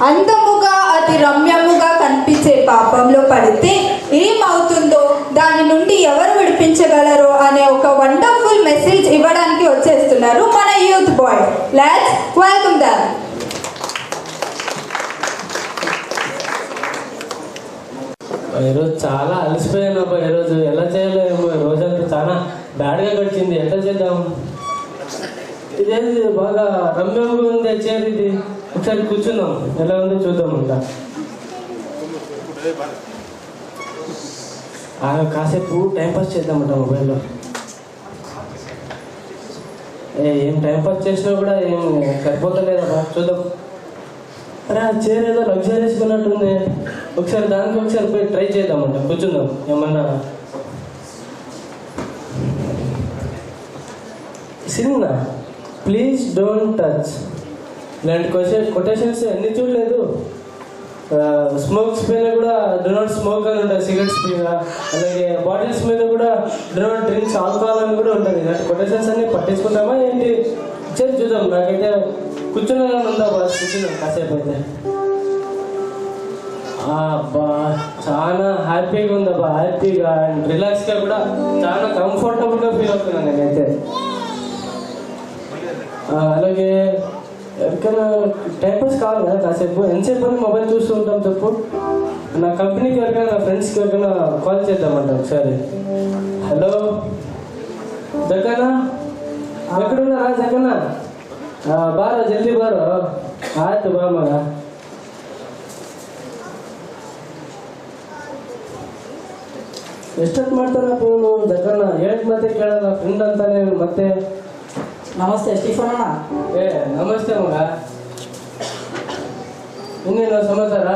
అందముగా అతి రమ్యముగా కనిపించే పాపంలో పడితే ఏమవుతుందో దాని నుండి ఎవరు విడిపించగలరో అనే ఒక వండర్ఫుల్ మెసేజ్ ఇవ్వడానికి వచ్చేస్తున్నారు మన youth boy. Let's welcome them. ఈరోజు చాలా అలసిపోయాను అబ్బా. ఈరోజు ఎలా చేయలేము, రోజంతా చాలా బ్యాడ్గా గడిచింది. ఎట్లా చేద్దాం? ఇదేది బాగా రమ్యంగా ఉంది చైర్, ఇది ఒకసారి కూర్చుందాం, ఎలా ఉందో చూద్దాం. ఇంకా కాసేపు టైంపాస్ చేద్దామంట మొబైల్లో. ఏం టైంపాస్ చేసినా కూడా ఏం సరిపోతలేదబ్బా. చూద్దాం. అరే ఆ చైర్ ఏదో లగ్జరీస్ ఉన్నట్టుంది, ఒకసారి దానికి ఒకసారి పోయి ట్రై చేద్దామంట. కూర్చుందాం. ఏమన్నా సిన్న ప్లీజ్ డోంట్ టచ్ ఇలాంటి కొటేషన్స్ అన్ని చూడలేదు. స్మోక్స్ పైన కూడా డో నాట్ స్మోక్ అని ఉంటుంది, సిగరెట్స్ మీద. అలాగే బాటిల్స్ మీద కూడా డో నాట్ డ్రింక్స్ ఆల్కహాల్ అని కూడా ఉంటుంది. ఇలాంటి కొటేషన్స్ అన్ని పట్టించుకుంటామా ఏంటి? చేసి చూద్దాం. నాకైతే కూర్చున్నా ఉందా బా, కూర్చున్నాం కాసేపు అయితే. అబ్బా చాలా హ్యాపీగా ఉందబ్బా, హ్యాపీగా అండ్ రిలాక్స్గా కూడా చాలా కంఫర్టబుల్గా ఫీల్ అవుతున్నాను నేనైతే. అలాగే ఎవరికైనా టైంపాస్ కావాలి కదా కాసేపు, ఎంతసేపు అని మొబైల్ చూస్తూ ఉంటాం చెప్పు. నా కంపెనీకి ఎవరికైనా, నా ఫ్రెండ్స్కి ఎవరికైనా కాల్ చేద్దామంట ఒకసారి. హలో జగన్నా, ఎక్కడున్నారా జగన్నా? బారా జల్దీ బారో. ಆಯ್ತು ಬಾ ಮಗ. ಎಷ್ಟೊತ್ತು ಮಾಡ್ತಾನಪ್ಪ ಇವನು ಜಗನ್ನ? ಹೇಳಿದ ಮತ್ತೆ ಕೇಳಲ್ಲ, ಫ್ರೆಂಡ್ ಅಂತಾನೆ ಮತ್ತೆ. ನಮಸ್ತೆ ಸ್ಟೀಫನ್ ಅಣ್ಣ. ನಮಸ್ತೆ ಮಗ. ಇನ್ನೇನು ಸಮಾಚಾರ?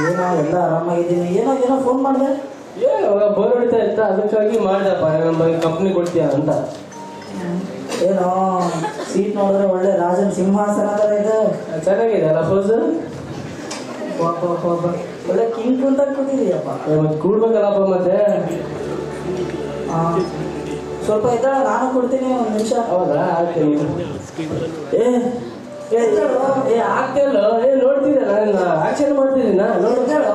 ಏನೋ ಎಲ್ಲ ಆರಾಮಾಗಿದ್ದೀನಿ. ಏನೋ ಫೋನ್ ಮಾಡಿದೆ? ಏನು ಬೋರ್ ಹೊಡಿತಾ ಇತ್ತ, ಅದಕ್ಕಾಗಿ ಮಾಡ್ದಪ್ಪ, ನಮ್ಮ ಕಂಪ್ನಿ ಕೊಡ್ತೀಯ ಅಂತ. ಏನೋ ಸೀಟ್ ನೋಡಿದ್ರೆ ಒಳ್ಳೆ ರಾಜನ ಸಿಂಹಾಸನ ಥರ ಇದೆ. ಚೆನ್ನಾಗಿದೆ ಅಲ್ಲ ಫೋಸ್? ಒಳ್ಳೆ ಕಿಂಗ್ ಕುಂತ ಕೂತಿದೀಯಪ್ಪ. ಮತ್ತೆ ಕೂಡ್ಬೇಕಲ್ಲಪ್ಪ ಮತ್ತೆ. ಸ್ವಲ್ಪ ಇದ್ದಾಳೆ, ನಾನು ಕೊಡ್ತೀನಿ, ಒಂದು ನಿಮಿಷ. ಹೌದಾ? ಆಗ್ತೀನಿ. ಆಗ್ತಿಲ್ಲ. ನೋಡ್ತಿದ್ದೆ ನಾನು, ಆಕ್ಷನ್ ಮಾಡ್ತಿದ್ದೀನ ನೋಡ್ತೇಳು.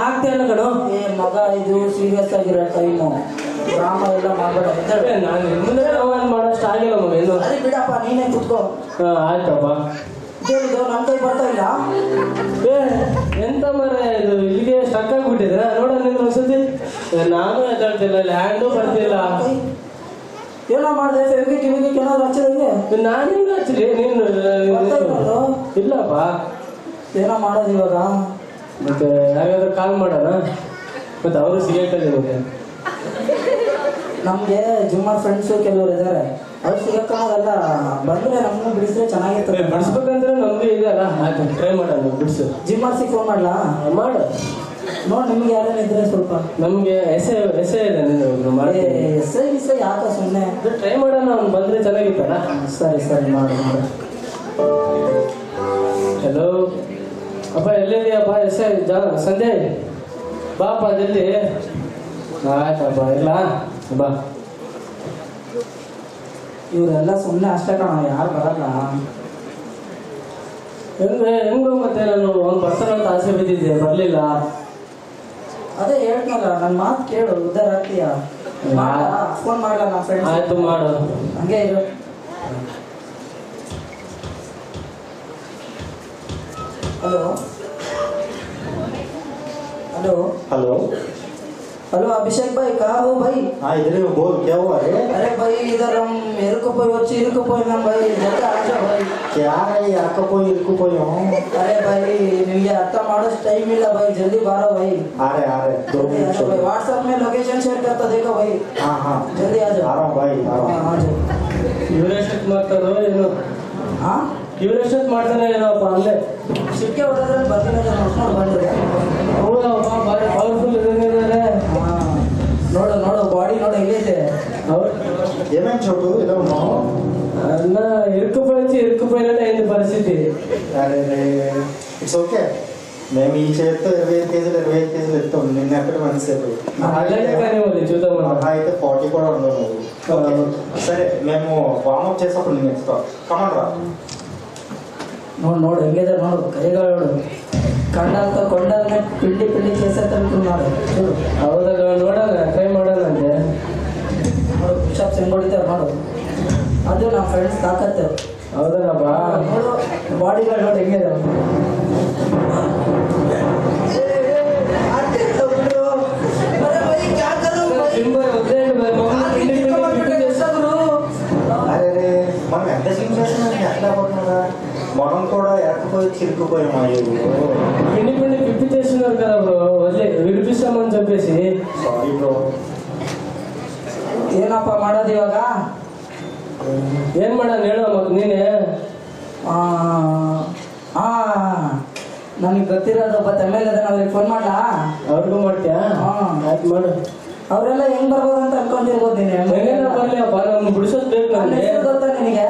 ಆಗ್ತಿಲ್ಲ ಕಣೋ. ಮಗ, ಇದು ಸೀರಿಯಸ್ ಆಗಿರೋ ಟೈಮು, ಡ್ರಾಮಾ ಎಲ್ಲ ಮಾಡಬೇಡ. ನಾನು ಮುಂದೆ ಮಾಡೋಷ್ಟು ಆಗಿಲ್ಲ ಮಗ ಇನ್ನು. ಅದೇ ಬಿಡಪ್ಪ, ನೀನೇ ಕುತ್ಕೋ. ಆಯ್ತಪ್ಪ. ಇದು ನಮ್ಮ ಕೈ ಬರ್ತಾ ಇಲ್ಲ. ಎಂತ ಮರ ಇದು, ಇಲ್ಲಿಗೆ ಸ್ಟಕ್ ಆಗ್ಬಿಟ್ಟಿದೆ. ನೋಡ ನಿನ್ನ ಒಂದ್ಸತಿ. ನಾನು ಎದ್ದಾಡ್ತಿಲ್ಲ, ಲ್ಯಾಂಡು ಬರ್ತಿಲ್ಲ. ಏನೋ ಮಾಡಿದೆ? ಫೆವಿಕ್ ಏನಾದ್ರು ಹಚ್ಚಿದಂಗೆ? ನಾನೇನು ಹಚ್ಚಲಿ? ನೀನು ಇಲ್ಲಪ್ಪ. ಏನೋ ಮಾಡೋದು ಇವಾಗ? ಮತ್ತೆ ಯಾರಾದ್ರೂ ಕಾಲ್ ಮಾಡೋಣ, ಮತ್ತೆ ಅವರು ಸಿಗಕ್ಕಲ್ಲ ಇವಾಗ. ನಮಗೆ ಜಿಮ್ಮರ್ ಫ್ರೆಂಡ್ಸು ಕೆಲವರು ಇದ್ದಾರೆ, ಅವ್ರು ಸಿಗಕ್ಕಲ್ಲ. ಬಂದರೆ ನಮ್ಮನ್ನು ಬಿಡಿಸಿದ್ರೆ ಚೆನ್ನಾಗಿರ್ತದೆ. ಬಿಡಿಸ್ಬೇಕಂದ್ರೆ ನಮ್ಗೆ ಇದೆ ಅಲ್ಲ. ಆಯ್ತು, ಟ್ರೈ ಮಾಡೋಣ, ಬಿಡಿಸು. ಜಿಮ್ಮರ್ಸಿಗೆ ಫೋನ್ ಮಾಡಲಾ? ಮಾಡು. ನೋಡಿ, ನಿಮ್ಗೆ ಯಾರೇನು ಇದ್ರೆ ಸ್ವಲ್ಪ. ನಮಗೆ ಎಸೆ ಇದೆ, ನೀನು ಮಾಡಿ. ಎಸೆ ಯಾಕ ಸುಮ್ಮನೆ ಟ್ರೈ ಮಾಡೋಣ, ಅವ್ನು ಬಂದರೆ ಚೆನ್ನಾಗಿತ್ತಲ್ಲ. ಸರಿ ಮಾಡು. ಹಲೋ ಅಪ್ಪ, ಎಲ್ಲಿದೆಯಪ್ಪ? ಸಂಜಯ್ ಬಾಪ ಜಲ್ದಿ. ಆಯ್ತಪ್ಪ, ಇಲ್ಲ ಬಾ. ಇವರೆಲ್ಲ ಸುಮ್ಮನೆ ಅಷ್ಟೇ ಕಣ, ಯಾರು ಬರಲ್ಲ. ಹೆಂಗೋ ಮತ್ತೆ ನಾನು ಅವ್ನು ಬರ್ತಾನೆ ಅಂತ ಆಸೆ ಬಿದ್ದಿದ್ದೆ, ಬರಲಿಲ್ಲ. ಅದೇ ಹೇಳ್ತಾರ, ನನ್ನ ಮಾತು ಕೇಳು, ಉದ್ದಾರ ಆಗ್ತೀಯ. ಫೋನ್ ಮಾಡಲ್ಲ ನನ್ನ ಫ್ರೆಂಡ್ಸ್. ಆಯ್ತು, ಮಾಡು. ಹಂಗೆ ಇರು. हेलो अभिषेक भाई, कहाँ हो भाई? हाँ, इधर ही बोल, क्या हुआ रे? अरे भाई, इधर हम इरुकुपोई ना भाई, जल्दी आजा भाई. क्या है इरुकुपोई हूँ? अरे भाई, निम्गे अर्थ माडो टाइम ಇಲ್ಲ भाई, जल्दी बारो भाई. आ रहे 2 मिनट भाई, व्हाट्सएप में लोकेशन शेयर करता देखो भाई. हाँ जल्दी आ जाओ. आ रहा हूँ भाई, आ रहा हूँ. आ जाओ. ಇವರೆಷ್ಟು ಮಾಡ್ತಾರೋ ಏನು? हाँ, ಇವರೆಷ್ಟು ಮಾಡ್ತಾನೆ ಏನೋಪ್ಪ ಅಲ್ಲೇ ಸಿಕ್ಕೆ ಹೊಡೆದ್ರೆ ಬರ್ತೀನಿ ನೋಡ್ಕೊಂಡು ಬಂದ್ರೆ. ಹೌದಪ್ಪ, ಭಾರಿ ಪವರ್ಫುಲ್ ಇದ್ದಾರೆ. ನೋಡು ಬಾಡಿ ನೋಡು ಹೇಗಿದೆ. ఏమేం చోటు ఇలా ఉన్నావు? అన్న ఇరుక్కుపోయినట్టు అయింది పరిస్థితి. అరే ఇట్స్ ఓకే. మేము ఈ చేతితో 25 కేజీలు ఎత్తాం. నిన్న ఎక్కడ మనసేపు చూద్దాం. అయితే 40 కూడా ఉండవు. సరే, మేము వార్మప్ చేసేప్పుడు నేను ఎత్తుతాం. కమాన్ రా. ನೋಡು ಹೆಂಗಿದೆ ನೋಡು ಕೈಗಳು ನೋಡು ಕಂಡಂತ ಕೊಂಡಲ್ನ ಪಿಂಡಿ ಪಿಂಡಿ చేసేటట్టున్నాడు చూడు ಹೌದಲ್ಲ ನೋಡೋಣ ಟ್ರೈ ಮಾಡೋಣ ಅಂತೆ ನೋಡು ಪುಷಪ್ಸ್ ಹೆಂಗ್ ಹೊಡಿತಾರೆ ನೋಡು ಅದು ನಮ್ಮ ಫ್ರೆಂಡ್ಸ್ ತಾಕತ್ತು ಹೌದಲ್ಲ ಬಾ ನೋಡು ಬಾಡಿಗಳು ನೋಡಿ ಹೆಂಗಿದೆ అరే మనం ఎంత స్లిమ్ చేస్తున్నాం ఎట్లా పోతున్నారా మనం కూడా ఎక్కడిపోయి చిరుకుపోయాం అయ్యో పిండి పిండి పిప్పి చేస్తున్నారు కదా బ్రో వదిలే విడిపిస్తామని చెప్పేసి సారీ బ్రో ಏನಪ್ಪ ಮಾಡೋದು ಇವಾಗ ಏನ್ ಮಾಡೋಣ ಹೇಳೋ ಮತ್ತೆ ನೀನೇ ನನಗೆ ಗೊತ್ತಿರೋದು ಒಬ್ಬ ತಮಿಳ್ ಅದನ್ನ ಅವ್ರಿಗೆ ಫೋನ್ ಮಾಡ್ಲಾ ಅವ್ರಿಗೂ ಮಾಡ್ತೀಯಾ ಆಯ್ತು ಮಾಡು ಅವರೆಲ್ಲ ಹೆಂಗ್ ಬರ್ಬೋದು ಅಂತ ಅನ್ಕೊಂಡಿರ್ಬೋದು ನೀನು ಹೆಂಗೇನ ಬರ್ಲಿ ಅಪ್ಪ ನಮ್ಗೆ ಬಿಡಿಸೋದ್ ಬೇಕು ನನ್ನ ನಮ್ಗೆ ಹೆಸರು ಗೊತ್ತಾ ನಿನಗೆ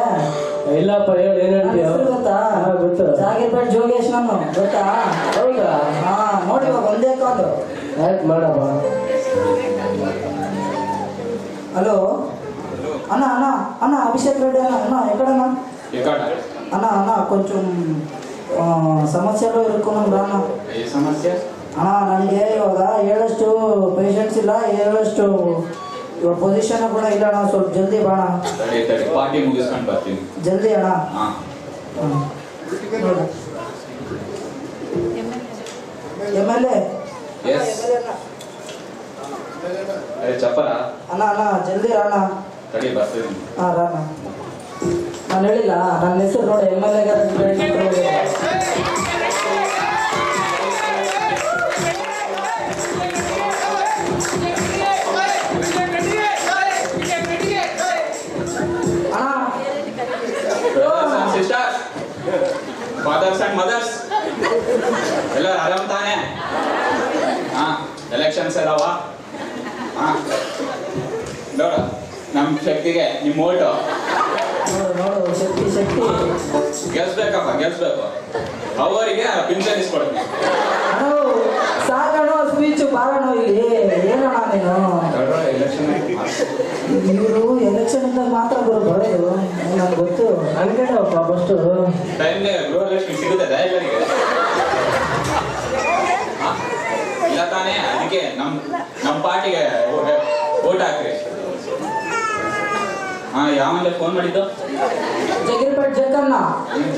ಇಲ್ಲಪ್ಪ ಹೇಳಿ ಏನ್ ನನ್ನ ಹೇಳ್ತೀಯ ಹೆಸರು ಗೊತ್ತಾ ಗೊತ್ತು ಜಾಗಿರ್ಪೇಟ್ ಜೋಗೇಶ್ ನಾನು ಗೊತ್ತಾ ಹೌದಾ ನೋಡಿ ಇವಾಗ ಒಂದೇ ಕಾಲು ಆಯ್ತು ಮಾಡಪ್ಪ హలో అన్న అన్న అన్న అభిషేక్ రెడ్డి అన్న అన్న ఎక్కడన్నా అన్న అన్న కొంచెం ಸಮಸ್ಯೆಗಳು ಇರ್ಕೊಂಡು ಅಣ್ಣ ఏ సమస్య ಅಣ್ಣ ನನಗೆ ಇವಾಗ ಹೇಳಷ್ಟು ಪೇಷಂಟ್ಸ್ ಇಲ್ಲ ಹೇಳಷ್ಟು ಇವಾಗ ಪೊಸಿಷನ್ ಕೂಡ ಇಲ್ಲ ಅಣ್ಣ ಸ್ವಲ್ಪ ಜಲ್ದಿ ಬಾಣ ತಡಿ ತಡಿ ಪಾರ್ಟಿ ಮುಗಿಸ್ಕೊಂಡು ಬರ್ತೀನಿ ಜಲ್ದಿ ಅಣ್ಣ ಹಾ ಎಮ್ ಎಲ್ ಎ ఎస్ అరే చెప్పరా ಅಣ್ಣ ಅಣ್ಣ ಜಲ್ದಿ ರಾಣ ತಡಿ ಬರ್ತೀನಿ ಹಾಂ ರಾಣ ನಾನು ಹೇಳಿಲ್ಲ ನನ್ನ ಹೆಸರು ನೋಡಿ M L A brothers and sisters fathers and mothers ಎಲ್ಲರೂ ಆರಾಮ್ ತಾನೆ ಹಾ ಎಲೆಕ್ಷನ್ಸ್ ಇದಾವ ಹಾ ನೋಡ ನಮ್ಮ ಶಕ್ತಿಗೆ ನಿಮ್ಮ ಓಟು ನೋಡು ಶಕ್ತಿ ಶಕ್ತಿ ಗೆಲ್ಸ್ಬೇಕಪ್ಪ ಗೆಲ್ಸ್ಬೇಕು ಅವರಿಗೆ ಪಿಂಚನ್ ಇಸ್ಕೊಡ್ತೀನಿ ಅಣ್ಣ ಸಾಕಣ್ಣ ಸ್ಪೀಚು ಬಾರಣ್ಣ ಇಲ್ಲಿ ಏನಣ್ಣ ನೀನು ಎಲೆಕ್ಷನ್ ಇವರು ಎಲೆಕ್ಷನ್ ಇದ್ದಾಗ ಮಾತ್ರ ಬರೋದು ನನಗೆ ಗೊತ್ತು ಅನ್ಕೊಂಡಪ್ಪ ಫಸ್ಟು ಟೈಮ್ಗೆ ಗೃಹಲಕ್ಷ್ಮಿ ಸಿಗುತ್ತದೆ ಎಲ್ಲರಿಗೆ ಇಲ್ಲ ತಾನೇ ಅದಕ್ಕೆ ನಮ್ಮ ಪಾರ್ಟಿಗೆ ಓಟ್ ಹಾಕ್ರಿ ಹಾ ಯಾವಲ್ಲ ಫೋನ್ ಮಾಡಿದ್ದು ಜಗಿರ್ಪೇಟ್ ಜಕ್ಕಣ್ಣ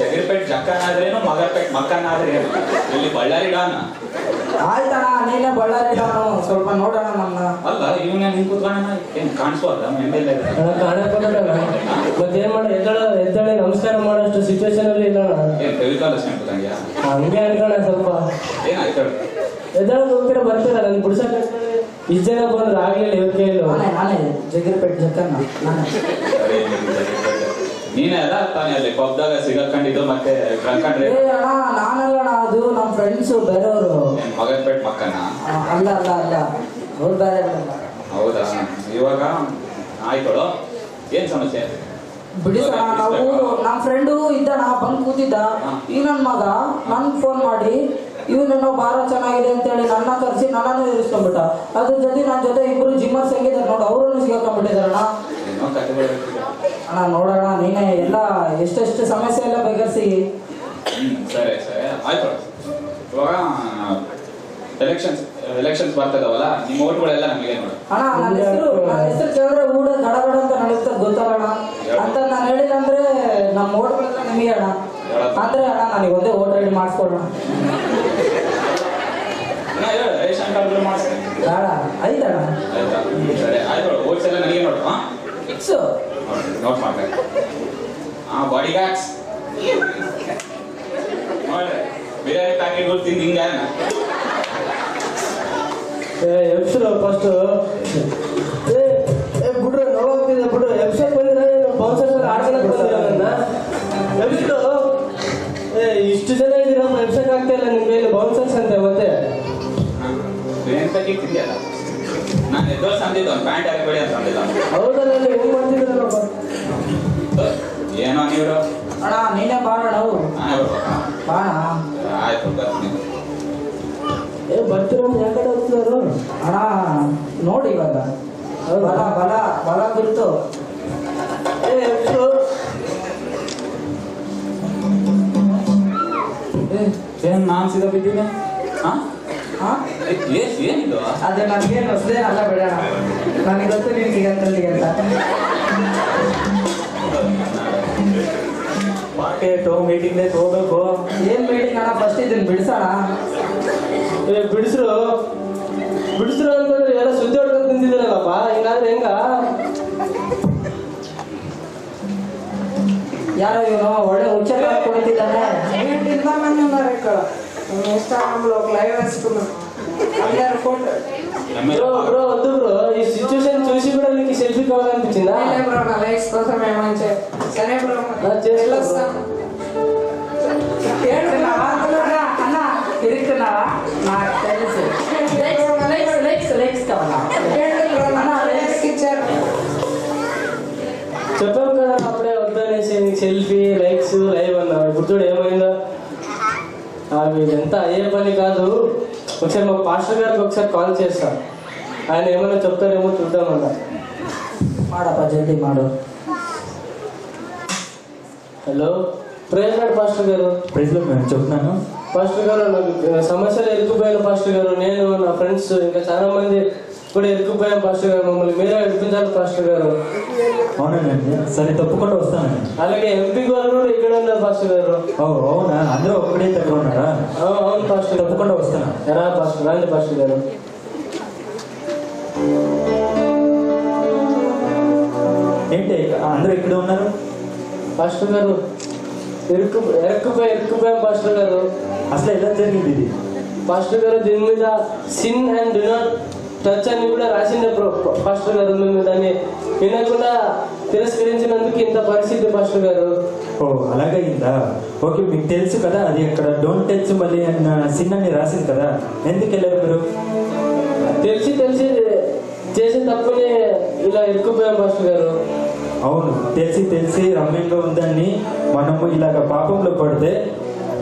ಜಗೀರ್ಪೇಟ್ ಜಕ್ಕನಾದ್ರೇನು ಮಗರ್ಪೇಟ್ ಮಕ್ಕನಾದ್ರೇನು ಇಲ್ಲಿ ಬಳ್ಳಾರಿ ಡಾನ್ ಆಯ್ತಣ್ಣ ನೀನೇ ಬಳ್ಳಾರಿ ನಾನು ಸ್ವಲ್ಪ ನೋಡೋಣ ನನ್ನ ಅಲ್ಲ ಇವನೇ ನಿನ್ ಕೂತ್ಕೊಳ್ಳೋಣ ಏನ್ ಕಾಣಿಸ್ಬೋದ ಮೆಂಬೆಲ್ಲ ಕಾಣಕ್ಕೋಗಲ್ಲ ಮತ್ತೇನ್ ಮಾಡ ಎದ್ದಾಳೆ ನಮಸ್ಕಾರ ಮಾಡೋಷ್ಟು ಸಿಚುವೇಶನ್ ಅಲ್ಲಿ ಇಲ್ಲ ಏನ್ ಫೆವಿಕಾಲ್ ನೆನಪದಂಗ್ಯಾ ಹಂಗೆ ಅನ್ಕೋಣ ಸ್ವಲ್ಪ ಏನಾಯ್ತು ಹೇಳು ಎದ್ದಾಳದ್ ಹೋಗ್ತೀರ ಬರ್ತೀರ ನನ್ ಬಿಡ್ಸಕ್ ಇಷ್ಟು ಜನ ಬಂದ್ರೆ ಆಗ್ಲಿಲ್ಲ ಇವಕ್ಕೆ ಇಲ್ಲ ನಾನೇ ಜಗಿರ್ಪೇಟ್ ಜಕ್ಕಣ್ಣ ನಾನೇ ಸರಿ ನೀನೇ ಅಲ್ಲ ತಾನೇ ಅಲ್ಲಿ ಪಬ್ದಾಗ ಸಿಗಕೊಂಡಿದ್ದು ಮತ್ತೆ ಕಳ್ಕೊಂಡ್ರೆ ಏ ಅಣ್ಣ ನಾನಲ್ಲ ಅಣ್ಣ ಅದು ನಮ್ಮ ಫ್ರೆಂಡ್ಸು ಬೇರೆಯವರು ಮಗರ್ಪೇಟ್ ಮಕ್ಕನ ಅಲ್ಲ ಅಲ್ಲ ಅಲ್ಲ ಅವ್ರು ಬೇರೆ ಹೌದಾ ಇವಾಗ ಆಯ್ಕೊಳು ಏನ್ ಸಮಸ್ಯೆ ಬಿಡಿಸೋಣ ನಾವು ನಮ್ಮ ಫ್ರೆಂಡು ಇದ್ದಣ ಬಂದು ಕೂತಿದ್ದ ಈ ನನ್ನ ಮಗ ನನ್ಗೆ ಫೋನ್ ಮಾಡಿ ಇವನೇನೋ ಭಾಳ ಚೆನ್ನಾಗಿದೆ ಅಂತೇಳಿ ನನ್ನ ಕರೆಸಿ ನನ್ನನ್ನು ಇರಿಸ್ಕೊಂಡ್ಬಿಟ್ಟ ಅದ್ರ ಜೊತೆ ನನ್ನ ಜೊತೆ ಇಬ್ರು ಜಿಮ್ಮರ್ಸ್ ಹೆಂಗಿದ್ದಾರೆ ನೋಡು ಅವರು ಸಿಗಾಕೊಂಡ್ಬಿಟ್ಟಿದಾರಣ್ಣ ಏನೋ ಕಥೆಗಳು ಅಣ್ಣ ನೋಡೋಣ ನೀನೇ ಎಲ್ಲ ಎಷ್ಟೆಷ್ಟು ಸಮಸ್ಯೆ ಎಲ್ಲ ಬಗೆಹರಿಸಿ ಸರಿ ಸರಿ ಆಯ್ತು ಇವಾಗ ಎಲೆಕ್ಷನ್ಸ್ ಬರ್ತದವಲ್ಲ ನಿಮ್ಮ ಓಟ್ಗಳೆಲ್ಲ ನಮಗೆ ನೋಡು ಅಣ್ಣ ನನ್ನ ಹೆಸರು ಕೇಳಿದ್ರೆ ಊಡ ಗಡಗಡ ಅಂತ ನಡೀತದೆ ಗೊತ್ತಲ್ಲಣ್ಣ ಅಂತ ನಾನು ಹೇಳಿಲ್ಲ ಅಂದ್ರೆ ನಮ್ಮ ಓಟ್ಗಳೆಲ್ಲ ನಿಮಗೆ ಅಣ್ಣ ಅಂದ್ರೆ ಅಣ್ಣ ನನಗೆ ಒಂದೇ ಓಟ್ ರೆಡಿ ಮಾಡಿಸ್ಕೊಡೋಣ ರೇಷನ್ ಕಾರ್ಡ್ ಮಾಡಿಸ್ತೀನಿ ಬೇಡ ಐತಣ್ಣ ಆಯ್ತಾ ಸರಿ ಆಯ್ತು ಓಟ್ಸ್ ಎಲ್ಲ ನನಗೆ ನೋಡು ಹಾ ಫಿಕ್ಸು ನೋಟ್ ಮಾಡ್ಬೇಕು ಹಾ ಬಾಡಿ ಗಾರ್ಡ್ಸ್ ನೋಡ್ರಿ ಬಿರಿಯಾನಿ ಪ್ಯಾಕೆಟ್ಗಳು ತಿಂದು ಹಿಂಗ ಎಪ್ಸರು ಫಸ್ಟ್ ಬಿಡ್ರು ನೋವಾಗ್ತಿದೆ ಬಿಡ್ರು ಎಪ್ಸಕ್ ಬಂದ್ರೆ ಬೌನ್ಸರ್ಸ್ ಆಡ್ಕೊಳಕ್ ಬಂದಿರ ನನ್ನ ಎಪ್ಸರು ಇಷ್ಟು ಜನ ಇದ್ದೀರಪ್ಪ ಎಪ್ಸಕ್ ಆಗ್ತಾ ಇಲ್ಲ ನಿಮ್ ಕೈಲಿ ಬೌನ್ಸರ್ಸ್ ಅಂತೆ ಮತ್ತೆ ಬಿರಿಯಾನಿ ಪ್ಯಾಕೆಟ್ ತಿಂದಿಯಲ್ಲ ನಾನು ಎದ್ದೋಸ್ ಅಂದಿದ್ದು ಒಂದು ಪ್ಯಾಂಟ್ ಹಾಕಬೇಡಿ ಅಂತ ಅಂದಿಲ್ಲ ಹೌದಲ್ಲ ಹೆಂಗ್ ಮಾಡ್ತಿದ್ರಲ್ಲಪ್ಪ ಏನೋ ನೀವು ಅಣ್ಣ ನೀನೇ ಬಾಣ ನಾವು ನಾನೇ ಬರ್ಬೇಕಾ ಬಾಣ ಆಯ್ತು ಬರ್ತೀನಿ ಬರ್ತೀರ ಅಂತ ಯಾಕಡೆ ಹೋಗ್ತಿದಾರು ಅಣ್ಣ ನೋಡಿ ಇವಾಗ ಬಲ ಬಲ ಬಲ ಗುರುತು ನಾನು ಸೀದಾ ಬಿದ್ದೀನಿ ಹಾಂ ಹಾಂ ಏನಿದು ಅದೇ ನನಗೇನು ಹೊಸದೇ ಅಲ್ಲ ಬಿಡೋಣ, ನನಗೆ ಗೊತ್ತು ನೀನು ಸಿಗಂತಲ್ಲಿಗೆ ಅಂತ. ಮಾರ್ಕೆಟು ಮೀಟಿಂಗ್ ಹೋಗ್ಬೇಕು. ಏನು ಮೀಟಿಂಗ್ ಅಣ್ಣ, ಫಸ್ಟ್ ಇದನ್ನು ಬಿಡಿಸೋಣ. ಬಿಡಿಸ್ರು ಅಂತಂದ್ರೆ ಎಲ್ಲ ಸುದ್ದಿ ಹೊಡ್ಕೊಂಡು ತಿಂತಿದ್ದೀರಲ್ಲಪ್ಪ, ಹಿಂಗಾದ್ರೆ ಹೆಂಗ? ಯಾರೋ ಇವನು ಒಳ್ಳೆ ಹುಚ್ಚ ಕುಳಿತಿದ್ದಾನೆ. బ్రో వద్దు బ్రో, ఈ సిచ్యువేషన్ చూసి కూడా నీకు సెల్ఫీ కావాలనిపించిందా? తిరుగుతున్నావా? నాకు తెలుసు. చెప్పావు కదా అప్పుడే వద్దనేసి నీకు సెల్ఫీ లైక్స్ లైవ్ అన్నావు. ఇప్పుడు చూడు ఏమైందో. అవి ఇదంతా అయ్యే పని కాదు. ఒకసారి మా పాస్టర్ గారికి ఒకసారి కాల్ చేస్తా, ఆయన ఏమైనా చెప్తారేమో చూద్దామన్నా. ಮಾಡಪ್ಪ ಜಲ್ದಿ ಮಾಡು. హలో, ప్రేజ్ లార్డ్ పాస్టర్ గారు. ప్రైజ్లో మేము చెప్తున్నాను. పాస్టర్ గారు, నాకు సమస్యలు ఎరుకుపోయాను పాస్టర్ గారు. నేను నా ఫ్రెండ్స్ ఇంకా చాలా మంది కూడా ఎరుకుపోయాం పాస్టర్ గారు. మమ్మల్ని మీరే నడిపించాలి పాస్టర్ గారు. అవునండి, సరే తప్పకుండా వస్తానండి. అలాగే ఎంపీ గారు కూడా ఇక్కడ ఉన్నారు పాస్టర్ గారు. అవునా, అందరూ ఒక్కడే దగ్గర ఉన్నారా? అవును పాస్టర్, తప్పకుండా వస్తాను. ఎలా పాస్టర్, రండి పాస్టర్ గారు. ఏంటి అందరూ ఇక్కడ ఉన్నారు? పాస్టర్ గారు, ఎరుక్కుపోయాం పాస్టర్ గారు. అసలు ఎలా జరిగింది ఇది? పాస్టర్ గారు, దీని మీద sin and do not touch అని కూడా రాసిండే పాస్టర్ గారు. మేము దాన్ని వినకుండా తిరస్కరించినందుకు ఇంత పరిస్థితి పాస్టర్ గారు. ఓ అలాగైందా? ఓకే, మీకు తెలుసు కదా అది అక్కడ డోంట్ టచ్ మళ్ళీ అన్న సిన్ అని రాసింది కదా, ఎందుకు వెళ్ళారు మీరు? తెలిసి చేసే తప్పుని ఇలా ఎరుక్కుపోయాం పాస్టర్ గారు. అవును, తెలిసి రమ్యంగా ఉందని మనము ఇలాగ పాపంలో పడితే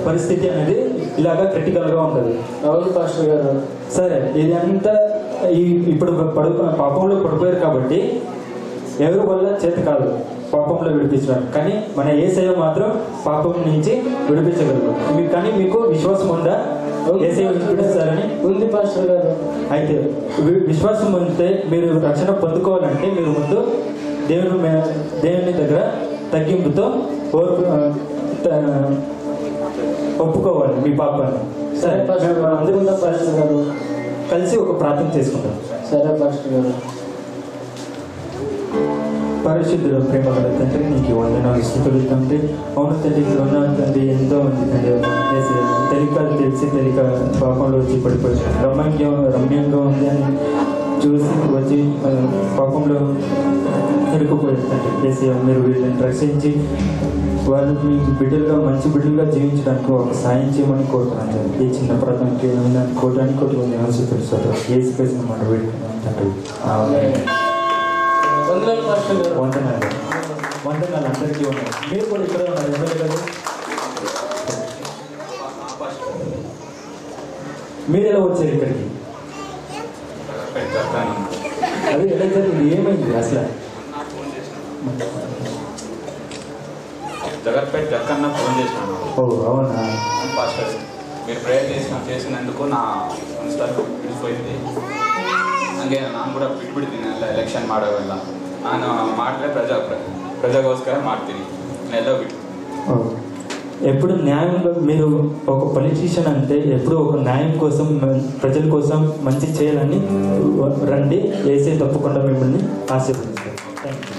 పరిస్థితి అనేది ఇలాగ క్రిటికల్గా ఉంటుంది. అవును పాస్టర్ గారు. సరే, ఇది అంతా ఇప్పుడు పాపంలో పడిపోయారు కాబట్టి ఎవరి వల్ల చేతి కాదు పాపంలో విడిపించడం, కానీ మన యేసయ్య మాత్రం పాపం నుంచి విడిపించగలరు. కానీ మీకు విశ్వాసం ఉందా యేసయ్య విడిపిస్తారని? ఉంది పాస్టర్ గారు. అయితే విశ్వాసం ఉంటే మీరు రక్షణ పొందుకోవాలంటే మీరు ముందు దేవుని దగ్గర తగ్గింపుతో ఒప్పుకోవాలి మీ పాపాన్ని. సరే, అందరూ పాస్టర్ గారు కలిసి ఒక ప్రార్థన చేసుకుంటాం. సరే పాస్టర్ గారు. పరిశుద్ధుడు ప్రేమ గల తండ్రి, నీకు వందనాలు స్తుతులు తండ్రి. అవును తండ్రి, ఉన్న తండ్రి ఎంతో మంది తండ్రి తెలియక పాపంలో వచ్చి పడిపోయారు. రమ్యంగా ఉంది అని చూసి వచ్చి పాపంలో ఇరుక్కుపోయారు తండ్రి. కేసీ మీరు వీళ్ళని రక్షించి వాళ్ళు మీ బిడ్డలుగా మంచి బిడ్డలుగా జీవించడానికి ఒక సాయం చేయమని కోరుతున్నాను. ఈ చిన్న ప్రాంతానికి కోటానికి కొట్టుకుని ఆశిస్తున్నాను. ఏసు కేసిన మాట పెట్టుకున్నాను తండ్రి. వందనాలు పాస్టర్ గారు. వందనాలు అందరికీ ఉన్నాయి. మీరు కూడా ఇక్కడ ఉన్నారు ఎవరు కదా? మీరు ఎలా వచ్చారు ఇక్కడికి? అది ఎలా జరిగింది? ఏమైంది అసలు? జగత్పేట జక్కన్న ఫోన్ చేసినాను. ఓ అవునా? పాస్టర్, మీరు ప్రేయర్ చేసినందుకు నా సంస్థకు ಬಿಡಿಸೋಯ್ತು. ಹಂಗೆ ನಾನು ಕೂಡ ಬಿಟ್ಬಿಡ್ತೀನಿ ಎಲ್ಲ ಎಲೆಕ್ಷನ್ ಮಾಡೋವೆಲ್ಲ. ನಾನು ಮಾಡಿದ್ರೆ ಪ್ರಜೆಗೋಸ್ಕರ ಮಾಡ್ತೀನಿ, ಎಲ್ಲ ಬಿಟ್ಟು. ఎప్పుడు న్యాయంగా మీరు ఒక పొలిటీషియన్ అంటే ఎప్పుడు ఒక న్యాయం కోసం ప్రజల కోసం మంచి చేయాలని రండి. వేసే తప్పకుండా మిమ్మల్ని ఆశీర్వదిస్తాను. Thank you.